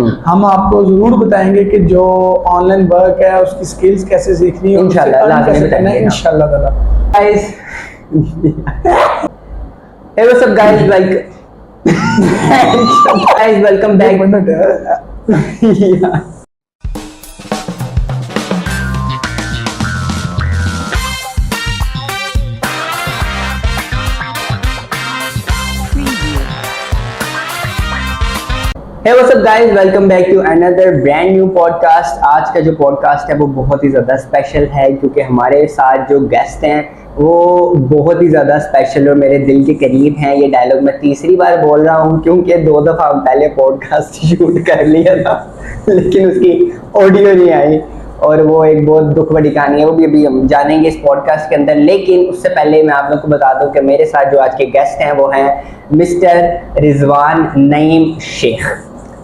हम आपको जरूर बताएंगे कि जो ऑनलाइन वर्क है उसकी स्किल्स कैसे सीखनी है, इंशाल्लाह कैसे करना है इंशाल्लाह ताला। Guys, hey what's up guys, like guys welcome back. Yeah. Hey what's up guys, welcome back to another brand new podcast। आज का जो पॉडकास्ट है वो बहुत ही ज़्यादा स्पेशल है क्योंकि हमारे साथ जो गेस्ट हैं वो बहुत ही ज़्यादा स्पेशल और मेरे दिल के करीब हैं। ये डायलॉग मैं तीसरी बार बोल रहा हूँ क्योंकि 2 दफ़ा हम पहले पॉडकास्ट शूट कर लिया था लेकिन उसकी ऑडियो नहीं आई और वो एक बहुत दुख भरी कहानी है, वो भी अभी हम जानेंगे इस पॉडकास्ट के अंदर। लेकिन उससे पहले मैं आप लोगों को बता दूं कि मेरे साथ जो आज के गेस्ट हैं वो हैं मिस्टर रिजवान नईम शेख।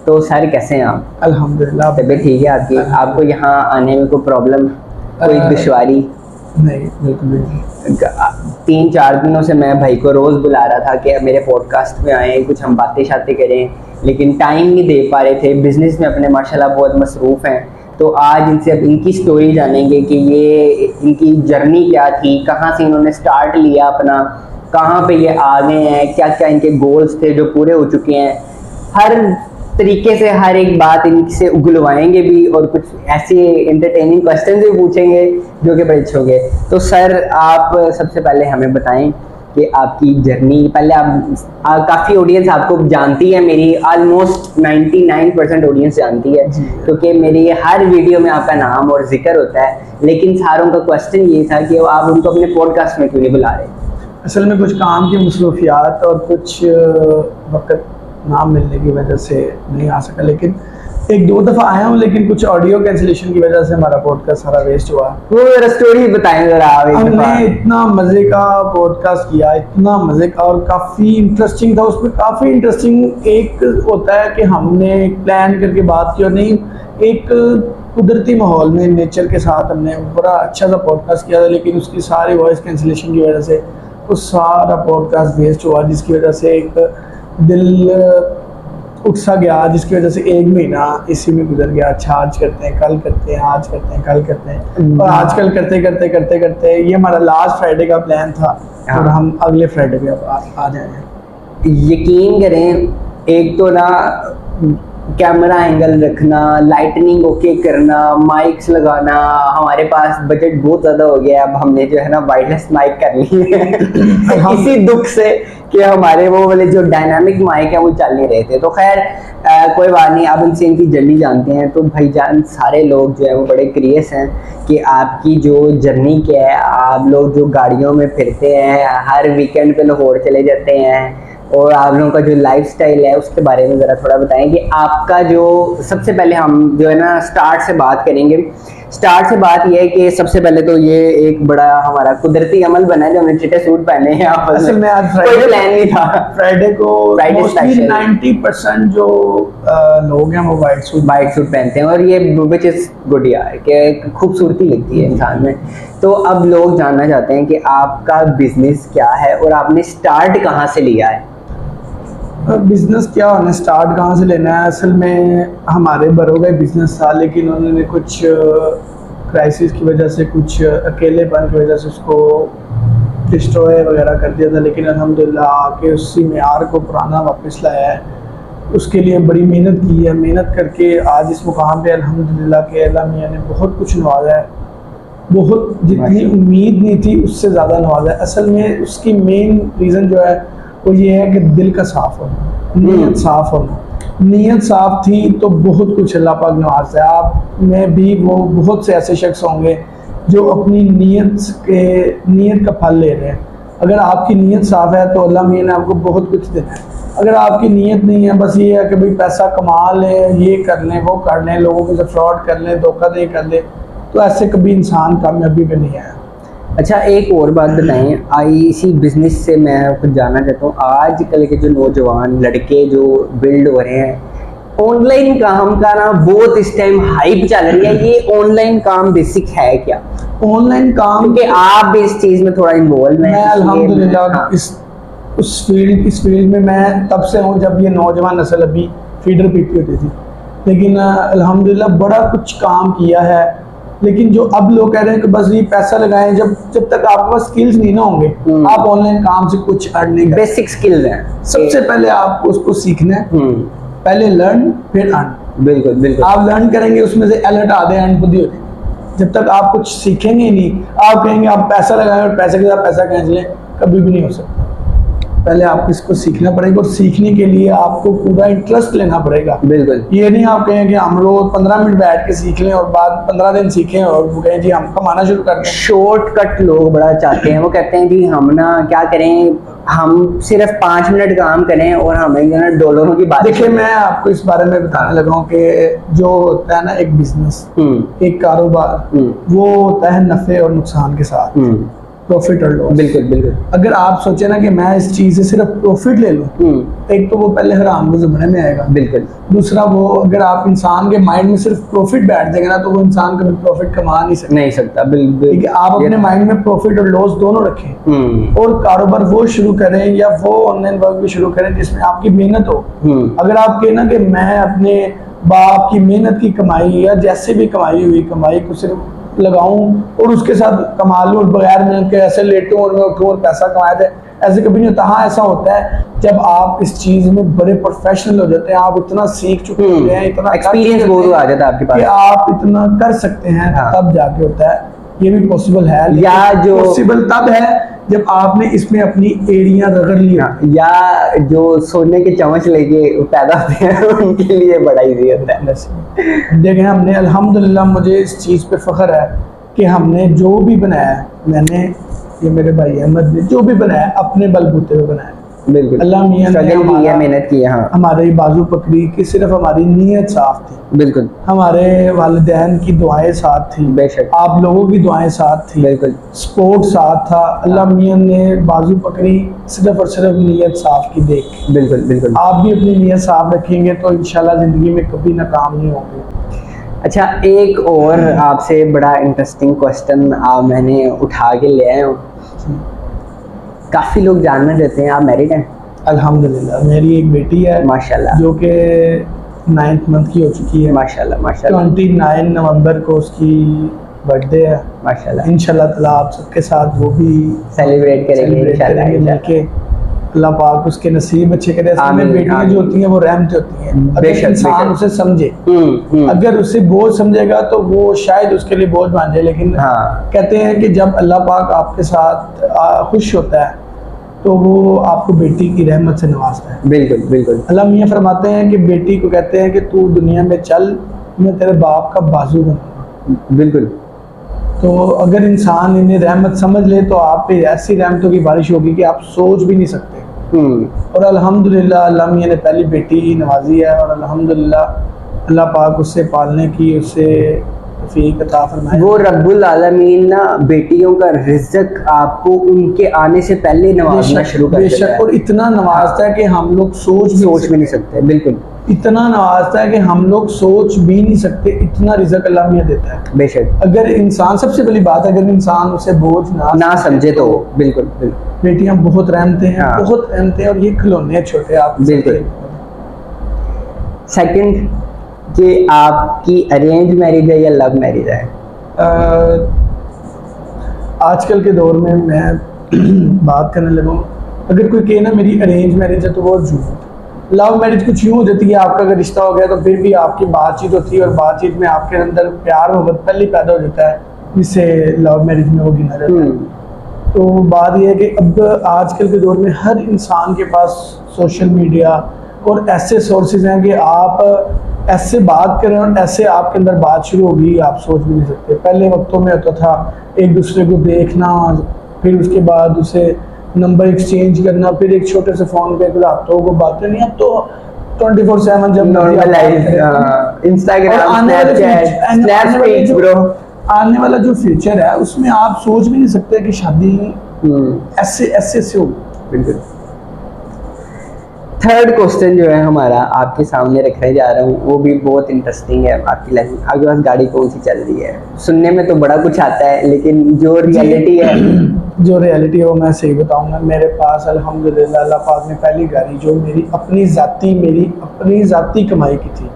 तो सर कैसे हैं आप? अल्हम्दुलिल्लाह। तबीयत ठीक है आपकी? आपको यहाँ आने में कोई प्रॉब्लम, कोई दुश्वारी? नहीं, बिल्कुल नहीं। 3-4 दिनों से मैं भाई को रोज़ बुला रहा था कि मेरे पॉडकास्ट में आए, कुछ हम बातें शातें करें, लेकिन टाइम नहीं दे पा रहे थे। बिजनेस में अपने माशाल्लाह बहुत मसरूफ़ हैं। तो आज इनसे अब इनकी स्टोरी जानेंगे कि ये इनकी जर्नी क्या थी, कहाँ से इन्होंने स्टार्ट लिया अपना, कहाँ पे ये आ गए हैं, क्या क्या इनके गोल्स थे जो पूरे हो चुके हैं। हर तरीके से हर एक बात इनसे उगलवाएंगे भी और कुछ ऐसे एंटरटेनिंग क्वेश्चन भी पूछेंगे जो कि बड़े अच्छे होंगे। तो सर आप सबसे पहले हमें बताएं कि आपकी जर्नी, पहले आप काफ़ी ऑडियंस आपको जानती है, मेरी ऑलमोस्ट 99% ऑडियंस जानती है क्योंकि मेरी हर वीडियो में आपका नाम और जिक्र होता है। लेकिन सारों का क्वेश्चन ये था कि आप उनको अपने पॉडकास्ट में क्यों नहीं बुला रहे? असल में कुछ काम की मसरूफियात और कुछ वक्त ना मिलने की वजह से नहीं आ सका, लेकिन 1-2 दफ़ा आया हूँ, लेकिन कुछ ऑडियो कैंसिलेशन की वजह से हमारा पॉडकास्ट सारा वेस्ट हुआ। वो जरा स्टोरी बताएं जरा आप। हमने इतना मज़े का पॉडकास्ट किया, इतना मज़े का और काफ़ी इंटरेस्टिंग था। उसमें काफ़ी इंटरेस्टिंग एक होता है कि हमने प्लान करके बात की और नहीं, एक कुदरती माहौल में नेचर के साथ हमने बड़ा अच्छा सा पॉडकास्ट किया था, लेकिन उसकी सारी वॉइस कैंसिलेशन की वजह से वो सारा पॉडकास्ट वेस्ट हुआ, जिसकी वजह से एक दिल उठ सा गया, जिसकी वजह से 1 महीना इसी में गुजर गया। अच्छा आज करते हैं, कल करते हैं, आज करते हैं, कल करते हैं, और आजकल करते करते करते करते ये हमारा लास्ट फ्राइडे का प्लान था और हम अगले फ्राइडे पे आ जाएंगे। यकीन करें, एक तो ना कैमरा एंगल रखना, लाइटनिंग ओके करना, माइक्स लगाना, हमारे पास बजट बहुत ज़्यादा हो गया है। अब हमने जो है ना वायरलेस माइक कर ली है इसी दुख से कि हमारे वो वाले जो डायनामिक माइक है वो चल नहीं रहे थे। तो खैर कोई बात नहीं, अब इनसे इनकी जर्नी जानते हैं। तो भाईजान सारे लोग जो है वो बड़े क्रियस हैं कि आपकी जो जर्नी क्या है। आप लोग जो गाड़ियों में फिरते हैं, हर वीकेंड पे लाहौर चले जाते हैं, और आप लोगों का जो लाइफस्टाइल है उसके बारे में ज़रा थोड़ा बताएं कि आपका जो सबसे पहले हम जो है ना स्टार्ट से बात करेंगे। स्टार्ट से बात ये है कि सबसे पहले तो ये एक बड़ा हमारा कुदरती अमल बना है जो हमने चिट्टे सूट पहने हैं आपस में। आज कोई प्लान नहीं था। फ्राइडे को 90% जो लोग हैं वो वाइट सूट पहनते हैं और ये विच इज़ गुड यार कि खूबसूरती लगती है इंसान में। तो अब लोग जानना चाहते हैं कि आपका बिजनेस क्या है और आपने स्टार्ट कहाँ से लिया है? बिज़नेस क्या होना, स्टार्ट कहाँ से लेना है। असल में हमारे बड़ों का बिज़नेस था, लेकिन उन्होंने कुछ क्राइसिस की वजह से, कुछ अकेलेपन की वजह से उसको डिस्ट्रॉय वगैरह कर दिया था। लेकिन अल्हम्दुलिल्लाह आके उसी मेयार को पुराना वापस लाया है। उसके लिए बड़ी मेहनत की है, मेहनत करके आज इस मुकाम पे अल्हम्दुलिल्लाह के अल्लाह मियां ने बहुत कुछ नवाजा है, बहुत जितनी उम्मीद नहीं थी उससे ज़्यादा नवाजा है। असल में उसकी मेन रीज़न जो है वो ये है कि दिल का साफ़ होना, नीयत साफ़ होना। नीयत साफ़ थी तो बहुत कुछ अल्लाह पाक नवाजता है। आप में भी वो बहुत से ऐसे शख्स होंगे जो अपनी नीयत का फल ले रहे हैं। अगर आपकी नीयत साफ़ है तो अल्लाह मियां ने आपको बहुत कुछ देना है। अगर आपकी नीयत नहीं है, बस ये है कि भाई पैसा कमा लें, ये कर लें, वो कर लें, लोगों के साथ फ्रॉड कर लें, धोखाधड़ी कर लें, तो ऐसे कभी इंसान कामयाबी पे नहीं आया। अच्छा एक और बात बताएं, इसी बिजनेस से मैं कुछ जानना चाहता हूँ। आजकल के जो नौजवान लड़के जो बिल्ड हो रहे हैं, ऑनलाइन काम का ना बहुत इस टाइम हाइप चल रही है। ये ऑनलाइन काम बेसिक है क्या? ऑनलाइन काम, क्योंकि आप भी इस चीज़ में थोड़ा इन्वॉल्व हैं। मैं अल्हम्दुलिल्लाह इस फील्ड में मैं तब से हूँ जब ये नौजवान नस्ल अभी फीडर पीती होती थी। लेकिन अल्हम्दुलिल्लाह बड़ा कुछ काम किया है। लेकिन जो अब लोग कह रहे हैं कि बस ये पैसा लगाएं, जब तक आपके पास स्किल्स नहीं ना होंगे आप ऑनलाइन काम से कुछ अर्न नहीं कर। बेसिक स्किल्स हैं, सबसे पहले आपको उसको सीखना है। पहले लर्न फिर अर्न। बिल्कुल बिल्कुल। आप लर्न करेंगे उसमें से अलर्ट आधे अर्न खुद ही होते हैं। जब तक आप कुछ सीखेंगे ही नहीं, आप कहेंगे आप पैसा लगाएं और पैसे के साथ पैसा खींच लें, कभी भी नहीं हो सकता। पहले आपको इसको सीखना पड़ेगा और सीखने के लिए आपको पूरा इंटरेस्ट लेना पड़ेगा। बिल्कुल। ये नहीं आप कहें कि हम रोज 15 मिनट बैठ के सीख लें और बाद 15 दिन सीखें और वो कहें जी हम कमाना शुरू कर दें। शॉर्टकट लोग बड़ा चाहते हैं, वो कहते हैं जी हम ना क्या करें, हम सिर्फ 5 मिनट काम करें और हमें जो ना डॉलरों की बात। देखिए मैं आपको इस बारे में बताने लगा हूँ कि जो होता है ना एक बिजनेस, एक कारोबार, वो होता है नफे और नुकसान के साथ, प्रॉफिट और लॉस। बिल्कुल बिल्कुल। अगर आप सोचे ना कि मैं इस चीज से सिर्फ प्रॉफिट ले लूं, एक तो वो पहले हराम के ज़माने में आएगा। बिल्कुल। दूसरा वो अगर आप इंसान के माइंड में सिर्फ प्रॉफिट बैठ जाएगा ना तो वो इंसान कभी प्रॉफिट कमा नहीं सकता। बिल्कुल। ठीक है, आप अपने माइंड में प्रॉफिट और लॉस दोनों रखें और कारोबार वो शुरू करें या वो ऑनलाइन वर्क भी शुरू करें जिसमें आपकी मेहनत हो। अगर आप कहें ना कि मैं अपने बाप की मेहनत की कमाई या जैसे भी कमाई हुई कमाई को सिर्फ लगाऊं और उसके साथ कमा लूं और बगैर मेहनत के ऐसे लेटूं और मैं उठूं और पैसा कमाया जाए, ऐसे कभी नहीं होता। हाँ ऐसा होता है जब आप इस चीज में बड़े प्रोफेशनल हो जाते हैं, आप इतना सीख चुके होते हैं, इतना एक्सपीरियंस बहुत आ जाता है आपके पास कि आप इतना कर सकते हैं। हाँ। तब जाके होता है, ये भी पॉसिबल है। या जो पॉसिबल तब है जब आपने इसमें अपनी एड़ियां रगड़ ली, या जो सोने के चम्मच लेके पैदा होते हैं उनके लिए बड़ा इजी होता है। देखें हमने अल्हम्दुलिल्लाह, मुझे इस चीज़ पे फ़ख्र है कि हमने जो भी बनाया, मैंने ये मेरे भाई अहमद ने जो भी बनाया अपने बलबूते पे बनाया। बिल्कुल। अल्लाह मियां ने मेहनत की है। हाँ। हमारी बाजू पकड़ी कि सिर्फ हमारी नीयत साफ थी। बिल्कुल। हमारे वालिदैन की दुआएं साथ थी, बेशक। आप लोगों की दुआएं साथ थी, बिल्कुल। सपोर्ट साथ था। अल्लाह मियां ने बाजू पकड़ी सिर्फ और सिर्फ नीयत साफ की देख। बिल्कुल बिल्कुल। आप भी अपनी नीयत साफ रखेंगे तो इंशाल्लाह जिंदगी में कभी नाकाम नहीं होंगे। अच्छा, एक और आपसे बड़ा इंटरेस्टिंग क्वेश्चन मैंने उठा के ले आया हूँ। काफ़ी लोग जानना चाहते हैं, आप मैरिड हैं? अल्हम्दुलिल्लाह, मेरी एक बेटी है माशाल्लाह, जो कि 9th मंथ की हो चुकी है। माशाल्लाह माशाल्लाह। 29 नवंबर को उसकी बर्थडे है। माशाल्लाह। इंशाल्लाह ताला आप सबके साथ वो भी सेलिब्रेट करेंगे इंशाल्लाह। मिलके अल्लाह पाक उसके नसीब अच्छे करे। असल में बेटियां जो होती हैं वो रहमत होती हैं, अगर इंसान उसे समझे। अगर उसे बोझ समझेगा तो वो शायद उसके लिए बोझ बन जाए, लेकिन कहते हैं कि जब अल्लाह पाक आपके साथ खुश होता है तो वो आपको बेटी की रहमत से नवाजता है। बिल्कुल बिल्कुल। अल्लाह मियां फरमाते हैं कि बेटी को कहते हैं कि तू दुनिया में चल, मैं तेरे बाप का बाजू बनूंगा। बिल्कुल। तो अगर इंसान इन्हें रहमत समझ ले तो आप पे ऐसी रहमतों की बारिश होगी कि आप सोच भी नहीं सकते। और अल्हम्दुलिल्लाह अल्लाह मियां ने पहली बेटी ही नवाजी है और अल्हम्दुलिल्लाह अल्लाह पाक उससे पालने की उससे तौफीक अता फरमाए। वो रब्बुल आलमीन ना बेटियों का रिज़्क आपको उनके आने से पहले नवाजना शुरू कर देता है। और इतना नवाजता है कि हम लोग सोच भी नहीं सकते। बिल्कुल। इतना नवाजता है कि हम लोग सोच भी नहीं सकते, इतना रिज़्क अल्लाह मियां देता है। बेशक। अगर इंसान, सबसे पहली बात है, अगर इंसान उसे बोझ ना समझे तो बिल्कुल बिल्कुल। बेटियां बहुत रहमते हैं, बहुत रहमते हैं और ये खिलौने छोटे आप। बिल्कुल। सेकंड, कि आपकी अरेंज मैरिज है या लव मैरिज है? आजकल के दौर में मैं बात करने लगा हूँ, अगर कोई कहे ना मेरी अरेंज मैरिज है तो वो झूठ। लव मैरिज कुछ यूँ हो जाती है, आपका अगर रिश्ता हो गया तो फिर भी आपकी बातचीत होती है और बातचीत में आपके अंदर प्यार मोहब्बत पहले पैदा हो जाता है, जिससे लव मैरिज में वो गिना जाता है। तो बात यह है कि अब आजकल के दौर में हर इंसान के पास सोशल मीडिया और ऐसे सोर्सेज हैं कि आप ऐसे बात करें और ऐसे आपके अंदर बात शुरू होगी, आप सोच भी नहीं सकते। पहले वक्तों में होता था एक दूसरे को देखना, फिर उसके बाद उसे नंबर एक्सचेंज करना, फिर एक छोटे से फ़ोन पे हफ्तों को बात करनी। अब तो 24/7 जब इंस्टाग्राम, आने वाला जो फ्यूचर है उसमें आप सोच भी नहीं सकते कि शादी ऐसे हो। बिल्कुल। थर्ड क्वेश्चन जो है हमारा आपके सामने रखने जा रहा हूँ, वो भी बहुत इंटरेस्टिंग है। आपकी लाइफ में आपके पास गाड़ी कौन सी चल रही है? सुनने में तो बड़ा कुछ आता है, लेकिन जो रियलिटी है वो मैं सही बताऊंगा। मेरे पास अल्हम्दुलिल्लाह अल्लाह पाक ने पहली गाड़ी जो मेरी अपनी जाती कमाई की थी,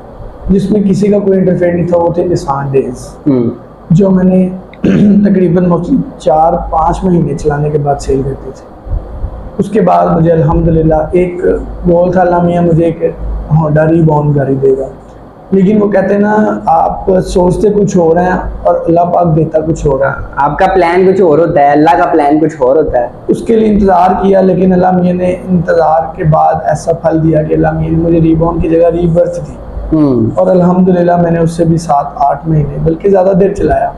जिसमें किसी का कोई इंटरफेयर नहीं था, वो थे निसान डेज, जो मैंने तकरीबन 4-5 महीने चलाने के बाद सेल करती थी। उसके बाद मुझे अल्हम्दुलिल्लाह एक गोल था, अल्लाह मियाँ मुझे एक होंडा रीबॉर्न गाड़ी देगा, लेकिन वो कहते हैं ना, आप सोचते कुछ हो रहे हैं और अल्लाह पाक देता कुछ हो रहा है। आपका प्लान कुछ और होता है, अल्लाह का प्लान कुछ और होता है। उसके लिए इंतज़ार किया, लेकिन अल्लाह मियाँ ने इंतज़ार के बाद ऐसा फल दिया कि अल्लाह मियाँ ने मुझे रीबॉर्न की जगह रीबर्थ दी, और अल्हम्दुलिल्लाह मैंने उससे भी 7-8 महीने बल्कि ज़्यादा देर चलाया।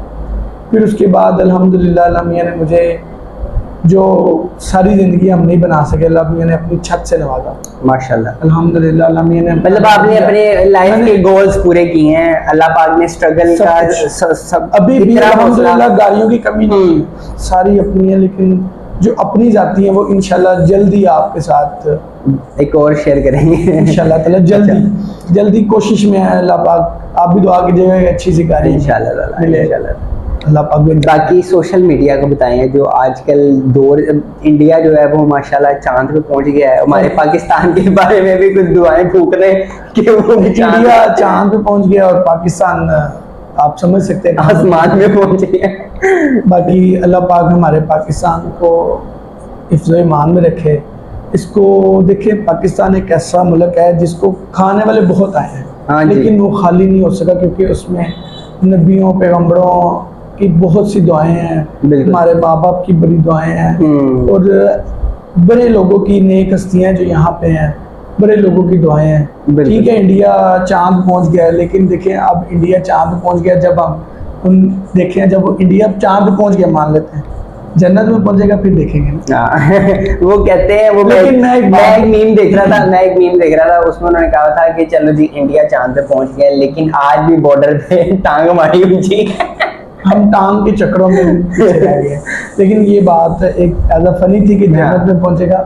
फिर उसके बाद अल्हम्दुलिल्लाह अल्लाह मियाँ ने मुझे, जो सारी ज़िंदगी हम नहीं बना सके, अल्लाह मियाँ ने अपनी छत से नवाजा माशाल्लाह। अल्हम्दुलिल्लाह अल्लाह मियाँ ने, मतलब आपने अपने लाइफ के गोल्स पूरे किए हैं, अल्लाह पाक ने स्ट्रगल का सब अभी भी अल्हम्दुलिल्लाह गाड़ियों की कमी नहीं है, सारी अपनी है, लेकिन जो अपनी जाती हैं वो इंशाल्लाह जल्दी आपके साथ एक और शेयर करेंगे इंशाल्लाह ताला। जल्दी कोशिश में है। अल्लाह पाक, आप भी दुआ कीजिएगा कि अच्छी सी गाड़ी इंशाल्लाह मिले, अल्लाह पाक भी। बाकी सोशल मीडिया का बताएं, जो आजकल दौर, इंडिया जो है वो माशाल्लाह चांद पे पहुंच गया है। हमारे पाकिस्तान के बारे में भी कुछ दुआएं फूक रहे हैं कि वो इंडिया चांद पे पहुंच गया और पाकिस्तान आप समझ सकते हैं आसमान में पहुंच गया। बाकी अल्लाह पाक हमारे पाकिस्तान को हिफ्ज़ ईमान में रखे। इसको देखिए, पाकिस्तान एक ऐसा मुल्क है जिसको खाने वाले बहुत आए हैं, लेकिन वो खाली नहीं हो सका, क्योंकि उसमें नबियों पैगम्बरों की बहुत सी दुआएं हैं, हमारे माँ बाप की बड़ी दुआएं हैं, और बड़े लोगों की नेक हस्तियाँ जो यहाँ पे हैं, बड़े लोगों की दुआएं हैं। ठीक है, इंडिया चांद पहुँच गया है, लेकिन देखें अब इंडिया चांद पहुँच गया, जब हम देखें, जब इंडिया चांद पहुँच गया, मान लेते हैं जन्नत में पहुंचेगा, फिर देखेंगे वो कहते हैं, वो लेकिन मैं एक मीम देख रहा था, उसमें उन्होंने कहा था कि चलो जी इंडिया चांद पे पहुंच गया, लेकिन आज भी बॉर्डर पे टांग हमारी ऊंची हम टांग के चक्रों में पीछे रह गए। लेकिन ये बात एक एज अ फनी थी कि जन्नत में पहुंचेगा।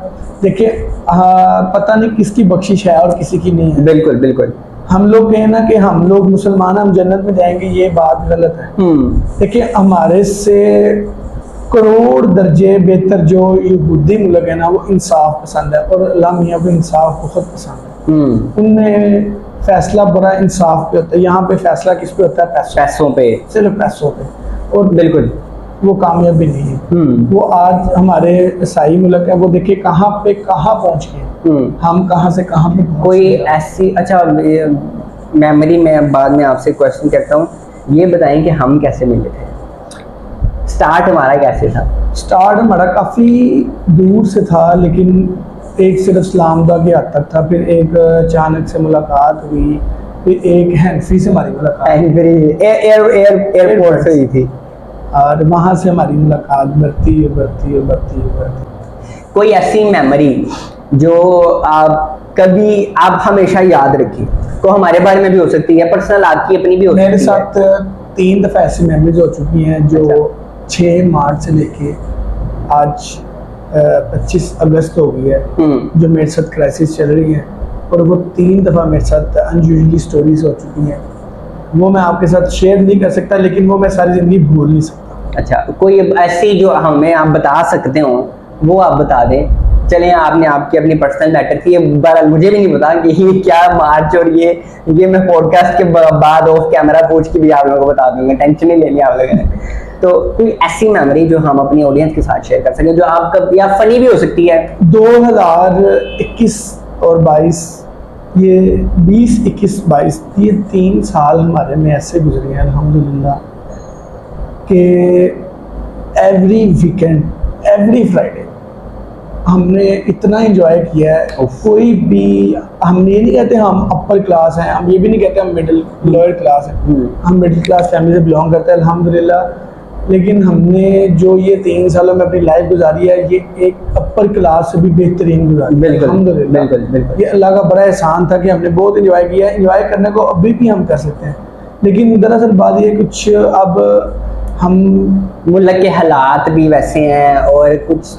देखिए, पता नहीं किसकी बख्शिश है और किसी की नहीं है। बिल्कुल बिल्कुल। हम लोग कहें ना कि हम लोग मुसलमान, हम जन्नत में जाएंगे, ये बात गलत है। देखिए, हमारे से करोड़ दर्जे बेहतर जो यहूदी मुल्क है ना, वो इंसाफ पसंद है, और अल्लाह मियाँ को इंसाफ बहुत पसंद है। उनमें फैसला बड़ा इंसाफ पे होता है। यहाँ पे फैसला किस पे होता है? पैसों पे, सिर्फ पैसों पे, और बिल्कुल वो कामयाबी नहीं है। वो आज हमारे ईसाई मुल्क है, वो देखिए कहाँ पे कहाँ पहुँच गए, हम कहाँ से कहाँ पे पहुँच कोई गए। ऐसी, अच्छा मेमोरी में बाद में आपसे क्वेश्चन करता हूँ, ये बताएं कि हम कैसे मिले थे, स्टार्ट हमारा कैसे था? स्टार्ट हमारा काफ़ी दूर से था, लेकिन एक सिर्फ सलामदा के हद तक था, फिर एक अचानक से मुलाकात हुई, फिर एक हैंफरी से हमारी मुलाकात, एयरपोर्ट से हुई थी, और वहाँ से हमारी मुलाकात बढ़ती। कोई ऐसी मेमोरी जो आप हमेशा याद रखी, को हमारे बारे में भी हो सकती है, पर्सनल आपकी अपनी भी हो सकती है। मेरे साथ 3 दफ़ा ऐसी मेमोरीज हो चुकी हैं, जो 6 मार्च से लेके आज 25 अगस्त हो गई है, जो मेरे साथ क्राइसिस चल रही है, और वो 3 दफ़ा मेरे साथ अनयूजुअली स्टोरीज हो चुकी हैं। वो मैं आपके साथ शेयर नहीं कर सकता, लेकिन वो मैं सारी ज़िंदगी भूल नहीं सकता। अच्छा, कोई ऐसी जो हमें आप बता सकते हो, वो आप बता दें। चलें, आपने आपकी अपनी पर्सनल मैटर थी, बहरहाल मुझे भी नहीं पता कि ये क्या मार्च, और ये मैं पॉडकास्ट के बाद ऑफ कैमरा पूछ के भी आप लोगों को बता दूंगा, टेंशन नहीं लेनी आप लोगों ने। तो कोई ऐसी मेमोरी जो हम अपनी ऑडियंस के साथ शेयर कर सकें, जो आपका या फनी भी हो सकती है। 2021 और 22, ये 20, 21, 22, ये 3 साल हमारे में ऐसे गुजरे हैं अल्हम्दुलिल्लाह कि एवरी वीकेंड, एवरी फ्राइडे हमने इतना एंजॉय किया है। कोई भी, हम ये नहीं कहते हम अपर क्लास हैं, हम ये भी नहीं कहते हम मिडिल लोअर क्लास हैं, हम मिडिल क्लास फैमिली से बिलोंग करते हैं अल्हम्दुलिल्लाह। लेकिन हमने जो ये 3 सालों में अपनी लाइफ गुजारी है, ये एक अपर क्लास से भी बेहतरीन गुजारी है अल्हम्दुलिल्लाह। ये अल्लाह का बड़ा एहसान था कि हमने बहुत एंजॉय किया। एंजॉय करने को अभी भी हम कर सकते हैं, लेकिन दरअसल बात ये कुछ, अब हम मुल्क के हालात भी वैसे हैं और कुछ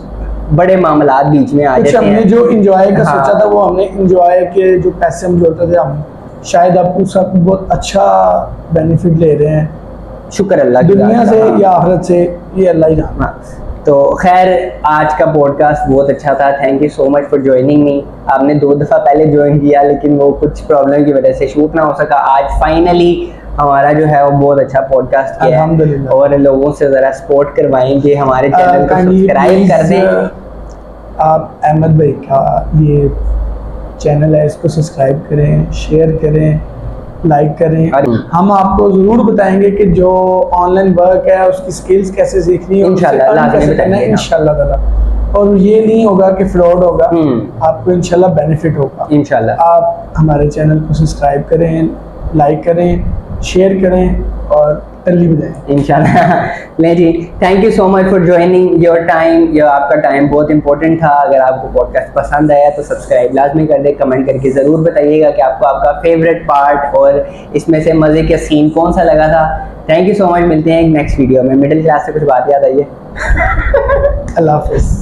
बड़े मामलात बीच में आ जाते हैं। हमने जो एंजॉय का सोचा था, वो हमने एंजॉय के जो पैसे हम जोड़ते थे, हम शायद आपको सब बहुत अच्छा बेनिफिट ले रहे हैं, शुक्र अल्लाह दुनिया से या आखिरत से, ये अल्लाह ही जानता। तो खैर आज का पॉडकास्ट बहुत अच्छा था। Thank you so much for joining me. आपने 2 दफ़ा पहले ज्वाइन किया लेकिन वो कुछ प्रॉब्लम की वजह से शूट ना हो सका। आज फाइनली हमारा जो है वो बहुत अच्छा पॉडकास्ट किया है अल्हम्दुलिल्लाह। और लोगों से ज़रा सपोर्ट करवाएंगे, हमारे चैनल को सब्सक्राइब कर दें। आप अहमद भाई का ये चैनल है, इसको सब्सक्राइब करें, शेयर करें, लाइक करें। हम आपको ज़रूर बताएंगे कि जो ऑनलाइन वर्क है उसकी स्किल्स कैसे सीखनी है, इंशाल्लाह लाज़मी बताएंगे इंशाल्लाह ताला। और ये नहीं होगा कि फ्रॉड होगा, आपको इंशाल्लाह बेनिफिट होगा। इंशाल्लाह आप हमारे चैनल को सब्सक्राइब करें, लाइक करें, शेयर करें और तल्ली बजाएं इंशाल्लाह। ले जी, thank you so much for joining your time. ये आपका टाइम बहुत इंपॉर्टेंट था। अगर आपको पॉडकास्ट पसंद आया तो सब्सक्राइब लाजमी कर दे। कमेंट करके ज़रूर बताइएगा कि आपको आपका फेवरेट पार्ट और इसमें से मज़े का सीन कौन सा लगा था। Thank you so much. मिलते हैं एक नेक्स्ट वीडियो में। मिडिल क्लास से कुछ बात याद आई है? अल्लाह हाफ़िज़।